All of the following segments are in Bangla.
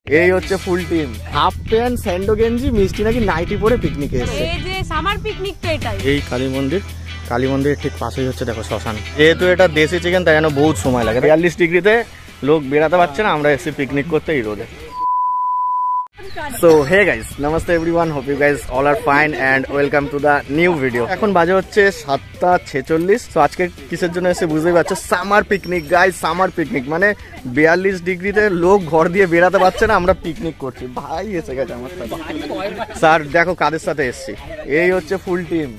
এই হচ্ছে full team, half pant Sandow গেঞ্জি, মিষ্টি নাকি নাইটি পরে পিকনিকে এসেছে। এই যে সামার পিকনিক তো এটাই। এই কালী মন্দিরের ঠিক পাশেই হচ্ছে দেখো শ্মশান। যেহেতু এটা দেশি চিকেন তাই জন্য বহুত সময় লাগে, 42 ডিগ্রিতে লোক বেরাতে পারছে না, আমরা এসে পিকনিক করতে এই রোদে। So hey guys, namaste everyone, hope you guys all are fine and welcome to the new video. এখন বাজে হচ্ছে 7:46। তো আজকে কিসের জন্য এসে বুঝতেই পারছো, summer picnic guys. Summer picnic মানে 42 ডিগ্রিতে লোক ঘর দিয়ে বেরাতে পারছে না, আমরা পিকনিক করছি। ভাই এসে গেছে আমার সাথে। স্যার দেখো কাদের সাথে এসেছি, এই হচ্ছে ফুল টিম।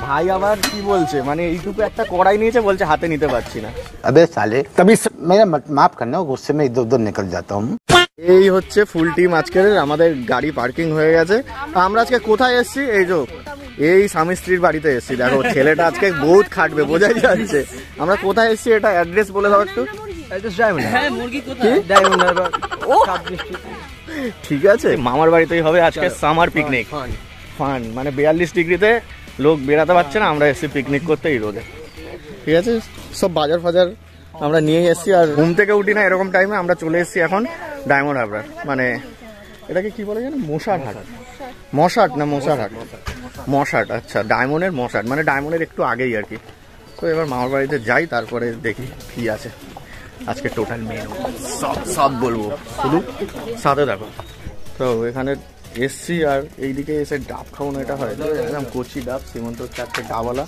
ভাই আবার কি বলছে, মানে এইটুকু একটা কড়াই নিয়েছে, বলছে হাতে নিতে পারছি না। अबे साले कभी मेरा माफ करना, गुस्से में इधर उधर निकल जाता हूँ। এই হচ্ছে ফুল টিম আজকের। আমাদের গাড়ি পার্কিং হয়ে গেছে। আমরা আজকে কোথায় এসেছি, এই যে এই স্বামী স্ত্রীর বাড়িতে এসেছি। দেখো ছেলেটা আজকে বহুত খাটবে, বোঝাই যাচ্ছে। আমরা কোথায় এসেছি এটা অ্যাড্রেস বলে দাও একটু। ঠিক আছে, মামার বাড়িতেই হবে আজকে সামার পিকনিক। ফান মানে 42 ডিগ্রিতে লোক বেরাতে পারছে না, আমরা এসেছি পিকনিক করতে এই রোদে। ঠিক আছে, সব বাজার ফাজার আমরা নিয়ে এসেছি। আর ঘুম থেকে উঠি না এরকম টাইমে, আমরা চলে এসেছি এখন ডায়মন্ড হারবার। মানে এটাকে কি বলে জানো, মশারহাট। মশাট, আচ্ছা ডায়মন্ডের মশাট, মানে ডায়মন্ডের একটু আগেই আর কি। তো এবার মামার বাড়িতে যাই, তারপরে দেখি কি আছে আজকে টোটাল মেনু, সব বলবো, শুধু সাথে দেখো। তো এখানে এসছি, আর এইদিকে এসে ডাব খাওয়ানো এটা হয় একদম কচি ডাব। সীমন্ত হচ্ছে আজকে ডাবওয়ালা,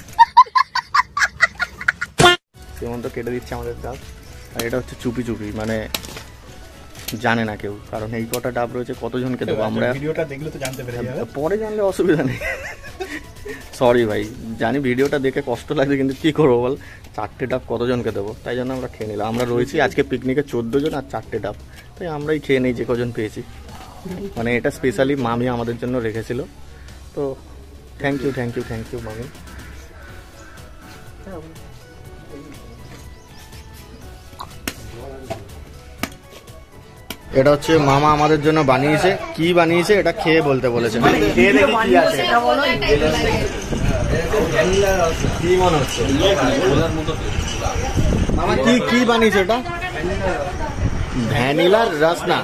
সীমন্ত কেটে দিচ্ছে আমাদের ডাব। আর এটা হচ্ছে চুপি চুপি, মানে জানে না কেউ, কারণ এই কটা ডাব রয়েছে কতজনকে দেবো আমরা। ভিডিওটা দেখলে তো জানতে পেরে যাবে, পরে জানলে অসুবিধা নেই। সরি ভাই, জানি ভিডিওটা দেখে কষ্ট লাগছে, কিন্তু কি করবো বল, 4টে ডাব কতজনকে দেবো, তাই জন্য আমরা খেয়ে নিলাম। আমরা রয়েছি আজকে পিকনিকে 14 জন, আর 4টে ডাব, তাই আমরাই খেয়ে নিই যে কজন পেয়েছি। মানে এটা স্পেশালি মামি আমাদের জন্য রেখেছিল, তো থ্যাংক ইউ মামি। এটা হচ্ছে মামা আমাদের জন্য বানিয়েছে। কি বানিয়েছে এটা খেয়ে বলতে বলেছে। খেয়ে দেখি কি আছে। কি মনে হচ্ছে মামা, কি বানিয়েছে এটা? ভ্যানিলার রস না,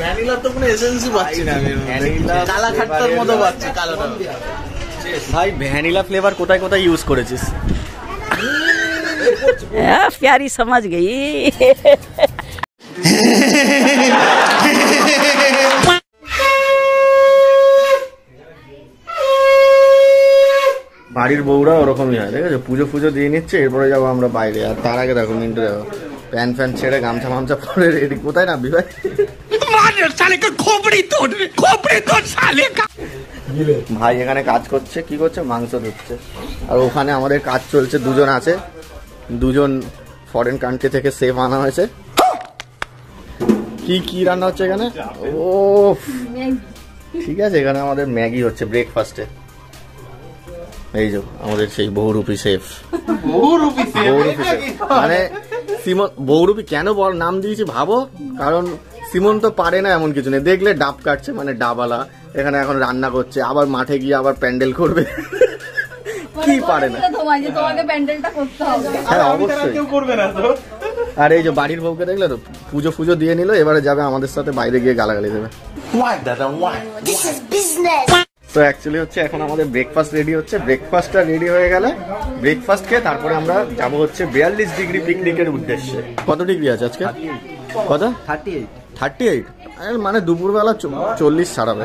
ভ্যানিলার তো কোনো এসেন্সই পাচ্ছি না আমি, কালা খাট্টার মতো পাচ্ছি কালাটা। ভাই ভ্যানিলা ফ্লেভার কোথায় কোথায় ইউজ করেছিস? प्यारी समझ गई। বাড়ির বউরা ওরকমই হয়, ঠিক আছে, পুজো দিয়ে নিচ্ছে, এরপরে যাবো আমরা বাইরে। আর তার আগে দেখো মিন্টু, দেখো প্যান ফ্যান ছেড়ে গামছা মামছা পরে রেডি। কোথায় না বিভাগ ভাই এখানে কাজ করছে, কি করছে, মাংস ধুচ্ছে। আর ওখানে আমাদের কাজ চলছে, দুজন আছে, দুজন ফরেন কান্ট্রি থেকে সেফ আনা হয়েছে। কি রান্না হচ্ছে এখানে? ও ঠিক আছে, এখানে আমাদের ম্যাগি হচ্ছে ব্রেকফাস্টে। এই যে আমাদের সেই বহুরূপী শেফ। মানে সিমন বহুরূপী কেন নাম দিয়েছি ভাবো, কারণ সিমন তো পারে না এমন কিছু নেই। দেখলে ডাব কাটছে, মানে ডাবওয়ালা এখানে এখন রান্না করছে, আবার মাঠে গিয়ে আবার প্যান্ডেল করবে। কি পারে না, তোমাকে প্যান্ডেলটা করতে হবে। হ্যাঁ অবশ্যই কেউ করবে না তো। আর এই যে বাড়ির বউকে দেখলে তো, পুজো দিয়ে নিল, এবারে যাবে আমাদের সাথে বাইরে গিয়ে গালাগালি দেবে। তো অ্যাকচুয়ালি হচ্ছে এখন আমাদের ব্রেকফাস্ট রেডি হচ্ছে। ব্রেকফাস্টটা রেডি হয়ে গেলে ব্রেকফাস্ট খেয়ে তারপরে আমরা যাবো হচ্ছে 42 ডিগ্রি পিকনিকের উদ্দেশ্যে। কত ডিগ্রি আছে আজকে? কত? 38। মানে দুপুরবেলা 40 ছাড়াবে।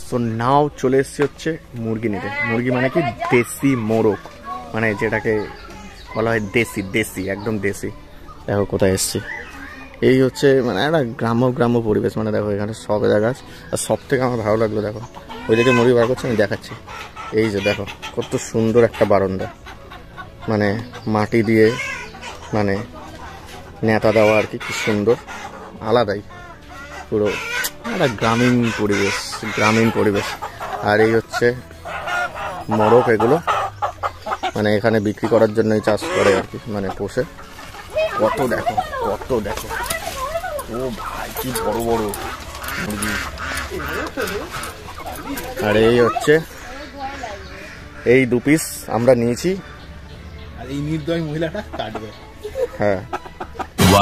তো নাও চলে এসছি হচ্ছে মুরগি নিতে। মুরগি মানে কি, দেশি মোরগ, মানে যেটাকে বলা হয় দেশি, একদম দেশি। দেখো কোথায় এসছি, এই হচ্ছে মানে একটা গ্রাম্য পরিবেশ। মানে দেখো এখানে সবেদা গাছ, আর সব থেকে আমার ভালো লাগলো দেখো ওইদিকে মুরগি বার করছে, আমি দেখাচ্ছি। এই যে দেখো কত সুন্দর একটা বারান্দা, মানে মাটি দিয়ে মানে নেতা দেওয়া আর কি, সুন্দর আলাদাই পুরো একটা গ্রামীণ পরিবেশ। আর এই হচ্ছে মোরগ, এগুলো মানে এখানে বিক্রি করার জন্যই চাষ করে আর কি, মানে পোষে। কত দেখো, ও ভাই কি বড় মুরগি। আর এই হচ্ছে এই 2 পিস আমরা নিয়েছি। আর এই নির্দয় মহিলাটা কাটবে। হ্যাঁ।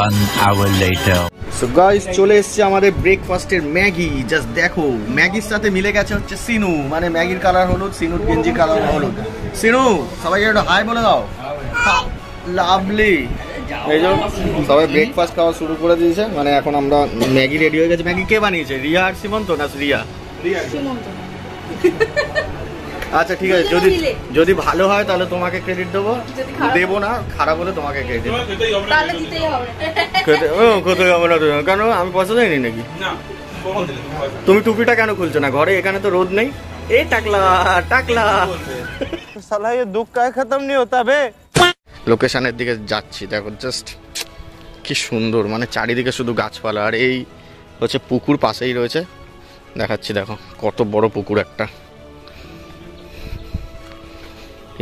1 hour later. সো গাইস চলে এসেছে আমাদের ব্রেকফাস্টের ম্যাগি। জাস্ট দেখো, ম্যাগির সাথে মিলে গেছে হচ্ছে সিনু, মানে ম্যাগির কালার হলুদ, সিনুর গেঞ্জির কালার হলুদ। সিনু সবাইকে একটু হাই বলে দাও। লাভলি। এই যে সবাই ব্রেকফাস্ট খাওয়া শুরু করে দিয়েছে, মানে এখন আমরা ম্যাগি রেডি হয়ে গেছে। ম্যাগি কে বানিয়েছে, রিয়া আর সীমন্ত না রিয়া? আচ্ছা ঠিক আছে, যদি ভালো হয় তাহলে তোমাকে ক্রেডিট দেবো, দেবো না খারাপ হলে তোমাকে ক্রেডিট খেতে হবে না। কেন আমি পয়সা দেয়নি নাকি? তুমি টুপিটা কেন খুলছো না ঘরে? এখানে তো রোদ নেই। এ টাকলা টাকলা साला ये दुख का खत्म नहीं होता बे। লোকেশনের দিকে যাচ্ছি, দেখো জাস্ট কি সুন্দর, মানে চারিদিকে শুধু গাছপালা, আর এই হচ্ছে পুকুর পাশেই রয়েছে। দেখাচ্ছি দেখো কত বড় পুকুর একটা,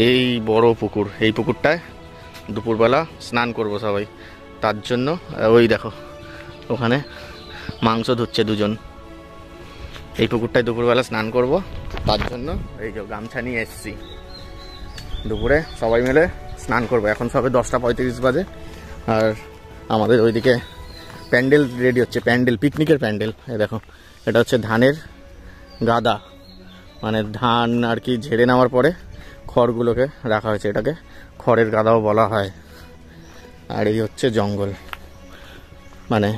এই বড় পুকুর। এই পুকুরটায় দুপুরবেলা স্নান করব সবাই, তার জন্য ওই দেখো ওখানে মাংস ধুচ্ছে দুজন। এই পুকুরটায় দুপুরবেলা স্নান করব, তার জন্য এই যে গামছা নিয়ে এসছি। দুপুরে সবাই মিলে স্নান করবো। এখন সবে 10:35 বাজে, আর আমাদের ওইদিকে প্যান্ডেল রেডি হচ্ছে, প্যান্ডেল, পিকনিকের প্যান্ডেল। এই দেখো এটা হচ্ছে ধানের গাদা, মানে ধান আর কি ঝেড়ে নেওয়ার পরে খড়গুলোকে রাখা হয়েছে, এটাকে খড়ের গাদাও বলা হয়। আর এই হচ্ছে জঙ্গল, মানে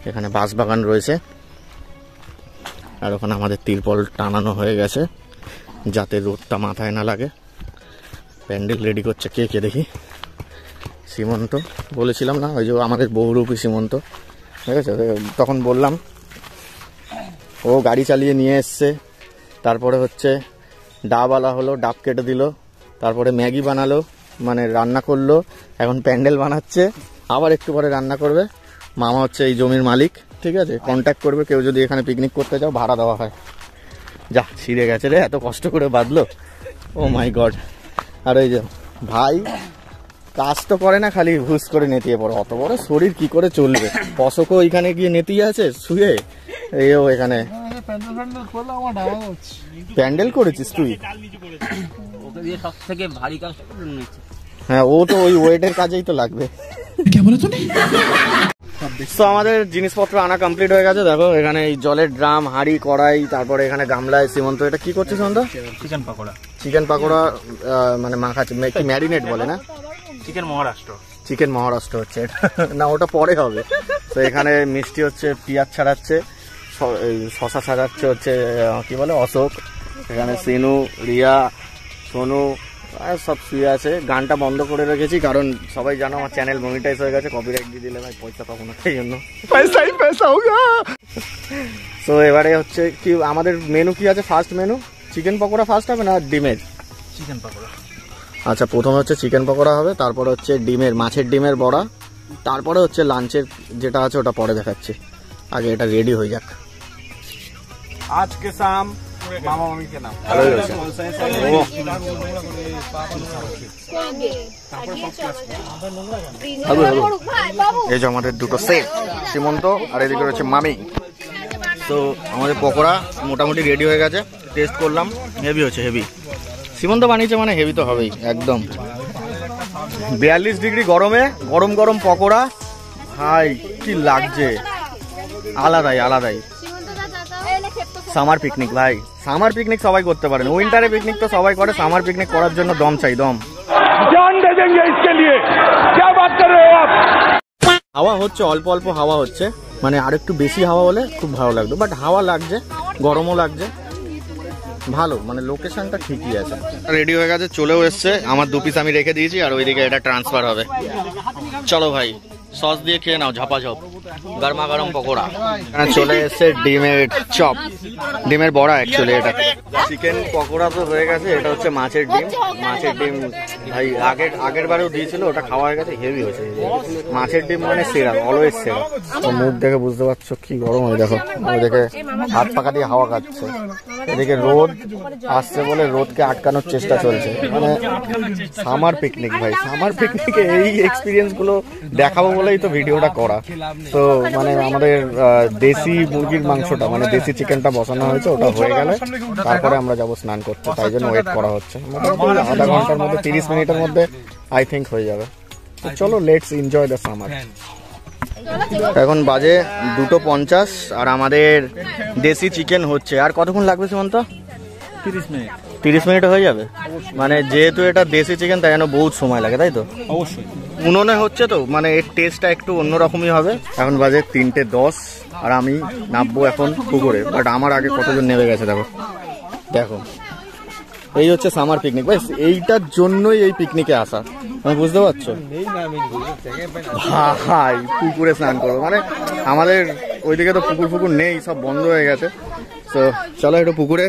এখানে বাঁশবাগান রয়েছে। আর ওখানে আমাদের তিরপল টানানো হয়ে গেছে যাতে রোদটা মাথায় না লাগে। প্যান্ডেল রেডি করছে কে কে দেখি। সীমন্ত বলেছিলাম না, ওই যে আমাদের বহুরূপী সীমন্ত, ঠিক আছে? তখন বললাম, ও গাড়ি চালিয়ে নিয়ে এসছে। তারপরে হচ্ছে ডাবওয়ালা হলো, ডাব কেটে দিল। তারপরে ম্যাগি বানালো, মানে রান্না করলো। এখন প্যান্ডেল বানাচ্ছে, আবার একটু পরে রান্না করবে। মামা হচ্ছে এই জমির মালিক, ঠিক আছে? কন্ট্যাক্ট করবে কেউ যদি এখানে পিকনিক করতে যাও, ভাড়া দেওয়া হয়। যা ছিঁড়ে গেছে রে, এত কষ্ট করে বাঁধলো, ও মাই গড। আর ওই যে ভাই কাজ তো করে না, খালি হুস করে নেতিয়ে পড়ে। অত বড় শরীর কি করে চলবে? পশকও ওইখানে গিয়ে নেতিয়ে আছে শুয়ে, এও এখানে প্যান্ডেল করেছিস তুই? হ্যাঁ, ও তো ওই ওয়েটের কাজেই তো লাগবে। তো আমাদের জিনিসপত্র আনা কমপ্লিট হয়ে গেছে। দেখো এখানে এই জলের ড্রাম, হাঁড়ি, কড়াই, তারপরে এখানে গামলায় সীমন্ত। এটা কি করছে সীমন্ত? চিকেন পকোড়া। চিকেন পকোড়া মানে মাখাচ্ছে, কি ম্যারিনেট বলে না? চিকেন মহারাষ্ট্র। চিকেন মহারাষ্ট্র হচ্ছে না, ওটা পরে হবে। তো এখানে মিষ্টি হচ্ছে, পেঁয়াজ ছাড়াচ্ছে, শশা ছাড়াচ্ছে হচ্ছে কি বলে অশোক। এখানে সিনু, রিয়া, সোনু সব শুয়ে আছে। গানটা বন্ধ করে রেখেছি কারণ সবাই জানো আমার চ্যানেল মনিটাইজ হয়ে গেছে, কপিরাইট দিয়ে দিলে ভাই পয়সা পাবো না, সেই জন্য পয়সাই পয়সা হোগা। তো এবারে হচ্ছে কি আমাদের মেনু কি আছে? First menu chicken pakora first হবে না ডিমের? চিকেন পকোড়া। আচ্ছা, প্রথমে হচ্ছে চিকেন পকোড়া হবে, তারপরে হচ্ছে ডিমের, মাছের ডিমের বড়া, তারপরে হচ্ছে লাঞ্চের যেটা আছে ওটা পরে দেখাচ্ছি। আগে এটা রেডি হয়ে যাক। আজকে শাম মামা মামি के नाम ভালোই হয়েছে। এই যে আমাদের দুটো সেট, সীমন্ত আর এদিকে রয়েছে মামি। তো আমাদের পকোড়া মোটামুটি রেডি হয়ে গেছে, টেস্ট করলাম, হেভি হচ্ছে, হেভি। সীমন্ত বানিয়েছে মানে হেভি তো হবেই একদম। 42 ডিগ্রি গরমে গরম গরম পকোড়া, ভাই কি লাগছে, আলাদাই আলাদাই। সামার পিকনিক ভাই, সামার পিকনিক সবাই করতে পারেন, উইন্টারে পিকনিক তো সবাই করে, সামার পিকনিক করার জন্য দম চাই, দম। হাওয়া হচ্ছে, অল্প অল্প হাওয়া হচ্ছে, মানে আর একটু বেশি হাওয়া হলে খুব ভালো লাগতো, বাট হাওয়া লাগছে, গরমও লাগছে, ভালো, মানে লোকেশনটা ঠিকই আছে। রেডি হয়ে গেছে, চলেও এসছে। আমার 2 পিস আমি রেখে দিয়েছি, আর ওইদিকে এটা ট্রান্সফার হবে। চলো ভাই, সস দিয়ে খেয়ে নাও ঝাপাঝপ, গরমা গরম পকোড়া। এখানে চলে এসছে ডিমের চপ, ডিমের বড়া অ্যাকচুয়ালি এটা। চিকেন পকোড়া তো হয়ে গেছে, এটা হচ্ছে মাছের ডিম। মাছের ডিম ভাই আগের বারেও দিয়েছিল, ওটা খাওয়া হয়ে গেছে, হেভি হয়েছে। মাছের ডিম মানে সেরা, অলওয়েজ সেরা। তো মুখ দেখে বুঝতে পারছো কি গরম হয়, দেখো ওইদিকে হাত পাকা দিয়ে হাওয়া খাচ্ছে, এদিকে রোদ আসছে বলে রোদকে আটকানোর চেষ্টা চলছে। মানে সামার পিকনিক ভাই, সামার পিকনিকে এই এক্সপিরিয়েন্স গুলো দেখাবো বলেই তো ভিডিওটা করা। তো মানে আমাদের দেশি মুরগির মাংসটা, মানে দেশি চিকেনটা বসানো হয়েছে, ওটা হয়ে গেলে তারপরে আমরা যাবো স্নান করতে, তাই জন্য ওয়েট করা হচ্ছে। মোটামুটি আধা ঘন্টার মধ্যে, 30 মিনিটের মধ্যে আই থিঙ্ক হয়ে যাবে। তো চলো, লেটস এনজয় দ্য সামার। এখন বাজে 2:50 আর আমাদের দেশি চিকেন হচ্ছে। আর কতক্ষণ লাগবে সুমন্ত? 30 মিনিট হয়ে যাবে। মানে যেহেতু এটা দেশি চিকেন তাই জন্য বহুত সময় লাগে, তাই তো? অবশ্যই উনুনে হচ্ছে তো, মানে এর টেস্টটা একটু অন্যরকমই হবে। এখন বাজে 3:10 আর আমি নামবো এখন পুকুরে। বাট আমার আগে কতজন নেমে গেছে দেখো দেখো। এই হচ্ছে সামার পিকনিক ভাই, এইটার জন্যই এই পিকনিকে আসা, তুমি বুঝতে পারছো ভাই? পুকুরে স্নান করবো মানে আমাদের ওইদিকে তো পুকুর নেই, সব বন্ধ হয়ে গেছে। তো চলো একটু পুকুরে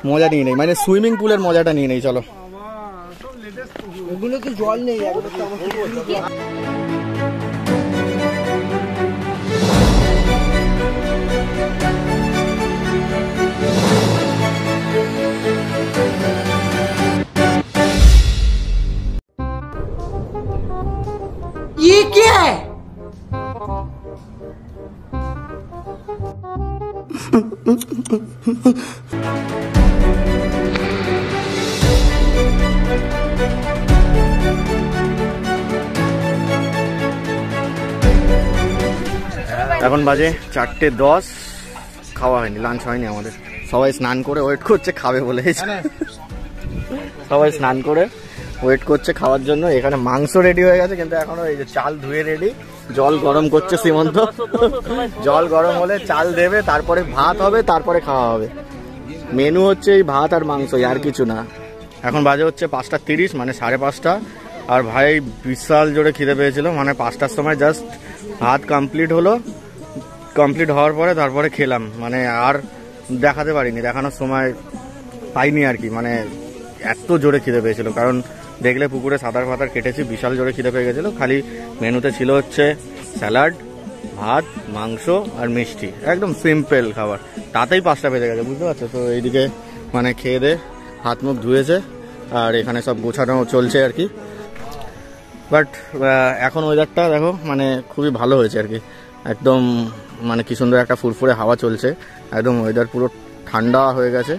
মজা নিয়ে নেই, মানে সুইমিং পুলের মজাটা নিয়ে নেই, চলো। ওগুলো তো জল নেই। ये क्या है? এখন বাজে 4:10, খাওয়া হয়নি, লাঞ্চ হয়নি আমাদের। সবাই স্নান করে ওয়েট করছে খাবে বলে, সবাই স্নান করে ওয়েট করছে খাওয়ার জন্য। এখানে মাংস রেডি হয়ে গেছে, কিন্তু এখনো এই যে চাল ধুয়ে রেডি, জল গরম করছে সীমন্ত। জল গরম হলে চাল দেবে, তারপরে ভাত হবে, তারপরে খাওয়া হবে। মেনু হচ্ছে এই ভাত আর মাংস, আর কিছু না। এখন বাজে হচ্ছে 5:30, মানে 5:30। আর ভাই বিশাল জোরে খিদে পেয়েছিল, মানে 5টার সময় জাস্ট ভাত কমপ্লিট হলো। কমপ্লিট হওয়ার পরে তারপরে খেলাম, মানে আর দেখাতে পারিনি, দেখানোর সময় পাইনি আর কি। মানে এত জোরে খিদে পেয়েছিল, কারণ দেখলে পুকুরে সাঁতার ফাতার কেটেছি, বিশাল জোরে খিদে পেয়ে গেছিলো। খালি মেনুতে ছিল হচ্ছে স্যালাড, ভাত, মাংস আর মিষ্টি, একদম সিম্পল খাবার। তাতেই 5টা বেজে গেছে, বুঝতে পারছো তো? এইদিকে মানে খেয়ে দে হাত মুখ ধুয়েছে, আর এখানে সব গোছানো চলছে আর কি। বাট এখন ওয়েদারটা দেখো, মানে খুবই ভালো হয়েছে আর কি। একদম মানে কি সুন্দর একটা ফুরফুরে হাওয়া চলছে, একদম ওয়েদার পুরো ঠান্ডা হয়ে গেছে।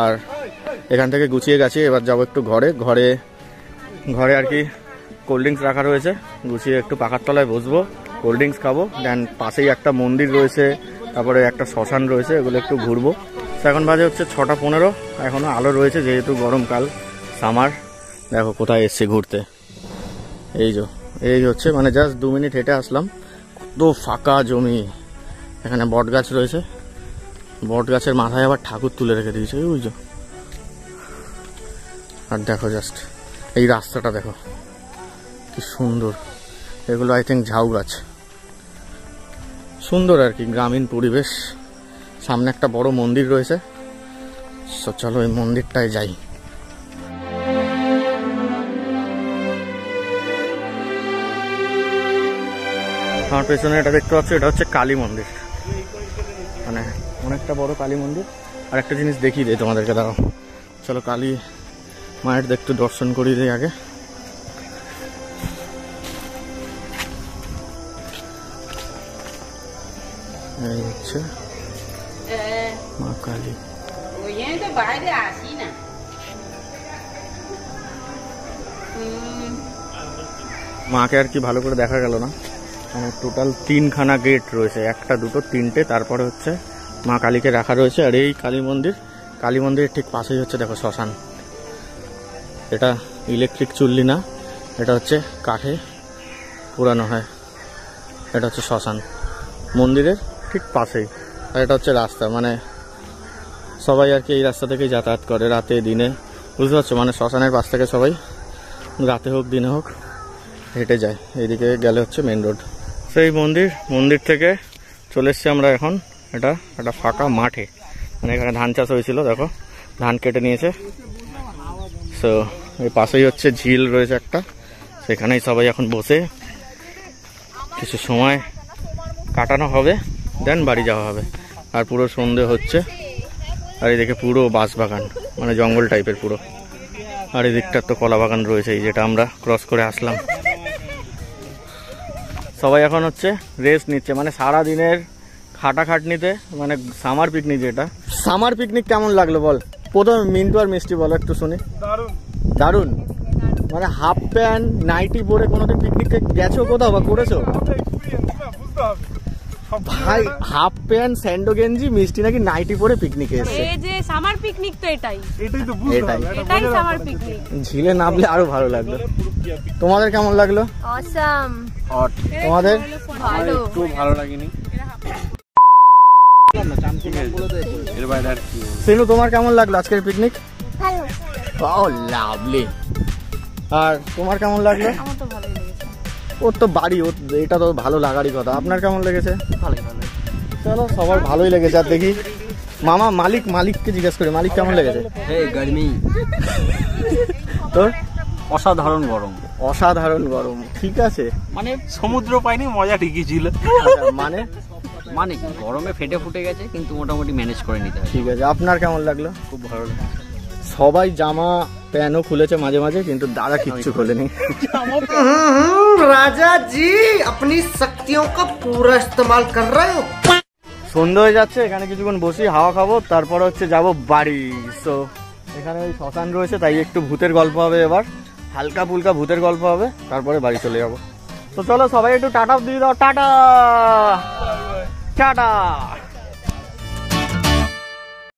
আর এখান থেকে গুছিয়ে গেছি, এবার যাবো একটু ঘরে আর কি কোল্ড ড্রিঙ্কস রাখা রয়েছে, গুছিয়ে একটু পাখার তলায় বসবো, কোল্ড ড্রিঙ্কস খাবো। দেন পাশেই একটা মন্দির রয়েছে, তারপরে একটা শ্মশান রয়েছে, এগুলো একটু ঘুরবো। এখন বাজে হচ্ছে 6:15, এখনো আলো রয়েছে যেহেতু গরমকাল, সামার। দেখো কোথায় এসছে ঘুরতে, এই হচ্ছে মানে জাস্ট 2 মিনিট হেঁটে আসলাম। কত ফাঁকা জমি, এখানে বট গাছ রয়েছে, বট গাছের মাথায় আবার ঠাকুর তুলে রেখে দিয়েছে, বুঝছো? আর দেখো জাস্ট এই রাস্তাটা দেখো কি সুন্দর, এগুলো আই থিঙ্ক ঝাউ গাছ। সুন্দর আর কি গ্রামীণ পরিবেশ। সামনে একটা বড় মন্দির রয়েছে, চলো এই মন্দিরটায় যাই। আমার পেছনে এটা দেখতে পাচ্ছ, এটা হচ্ছে কালী মন্দির, মানে অনেকটা বড় কালী মন্দির। আর একটা জিনিস দেখিয়ে দিই তোমাদেরকে, দাঁড়াও, চলো কালী মায়ের একটু দর্শন করিয়ে দিই আগে। এই হচ্ছে মা কালী। মাকে আর কি ভালো করে দেখা গেল না, মানে টোটাল 3খানা গেট রয়েছে, 1, 2, 3টে, তারপরে হচ্ছে মা কালীকে রাখা রয়েছে। আর এই কালী মন্দিরের ঠিক পাশেই হচ্ছে দেখো শ্মশান। এটা ইলেকট্রিক চুল্লি না, এটা হচ্ছে কাঠে পোড়ানো হয়। এটা হচ্ছে শ্মশান মন্দিরের ঠিক পাশেই। আর এটা হচ্ছে রাস্তা, মানে সবাই আর কি এই রাস্তা থেকেই যাতায়াত করে রাতে দিনে, বুঝতে পারছো? মানে শ্মশানের পাশ থেকে সবাই রাতে হোক দিনে হোক হেঁটে যায়। এইদিকে গেলে হচ্ছে মেন রোড। সেই মন্দির থেকে চলে এসছি আমরা এখন এটা একটা ফাঁকা মাঠে, মানে এখানে ধান চাষ হয়েছিল, দেখো ধান কেটে নিয়েছে। সো এই পাশেই হচ্ছে ঝিল রয়েছে একটা, সেখানেই সবাই এখন বসে কিছু সময় কাটানো হবে, দেন বাড়ি যাওয়া হবে। আর পুরো সন্ধে হচ্ছে, আর এদিকে পুরো বাঁশবাগান, মানে জঙ্গল টাইপের পুরো। আর এদিকটার তো কলা বাগান রয়েছে, যেটা আমরা ক্রস করে আসলাম। সবাই এখন হচ্ছে রেস্ট নিচ্ছে, মানে সারা দিনের খাটাখাটনিতে, মানে সামার পিকনিক। যেটা সামার পিকনিক কেমন লাগলো বল? প্রথমে মিন্টু আর মিষ্টি বলো একটু শুনি। দারুণ, মানে হাফ প্যান্ট নাইটি পরে কোনোদিন পিকনিকে গেছো কোথাও বা করেছো? ভাই হাফ প্যান্ট স্যান্ডো গেঞ্জি মিষ্টি নাকি নাইটি পরে পিকনিকে এসেছে। এই যে সামার পিকনিক তো এটাই এটাই এটাই সামার পিকনিক। ঝিলে নামলে আরো ভালো লাগলো। তোমাদের কেমন লাগলো? অসাম। তোমাদের? ভালো। একটু ভালো লাগেনি। এর বাইরে আর কি বলবো? সিনু তোমার কেমন লাগলো আজকের পিকনিক? ভালো। ও লাভলি। আর তোমার কেমন লাগলো? আমার তো ভালোই লেগেছে। ওর তো বাড়ি, ওর এটা তো ভালো লাগারই কথা। আপনার কেমন লেগেছে? ভালো। চলো সবার ভালোই লেগেছে। আর দেখি মামা মালিককে জিজ্ঞেস করি, মালিক কেমন লেগেছে? গরমি তোর? অসাধারণ গরম। অসাধারণ গরম। ঠিক আছে, মানে সমুদ্র পাইনি, মজা ঠিকই ছিল। মানে মানে কি গরমে ফেটে ফুটে গেছে, কিন্তু মোটামুটি ম্যানেজ করে নিতে হয়। ঠিক আছে। আপনার কেমন লাগলো? খুব ভালো লাগে। সবাই জামা প্যান্টও খুলেছে মাঝে মাঝে, কিন্তু দাদা কিচ্ছু খোলেনি। राजा जी अपनी शक्तियों का पूरा इस्तेमाल कर रहे हो। সন্ধ্যা হয়ে যাচ্ছে, এখানে কিছুক্ষণ বসি হাওয়া খাবো, তারপরে হচ্ছে যাব বাড়ি। সো এখানে ওই শ্মশান রয়েছে, তাই একটু ভূতের গল্প হবে এবার, হালকা ফুলকা ভূতের গল্প হবে, তারপরে বাড়ি চলে যাব। তো চলো সবাই একটু টাটা দিয়ে দাও। Tata tata.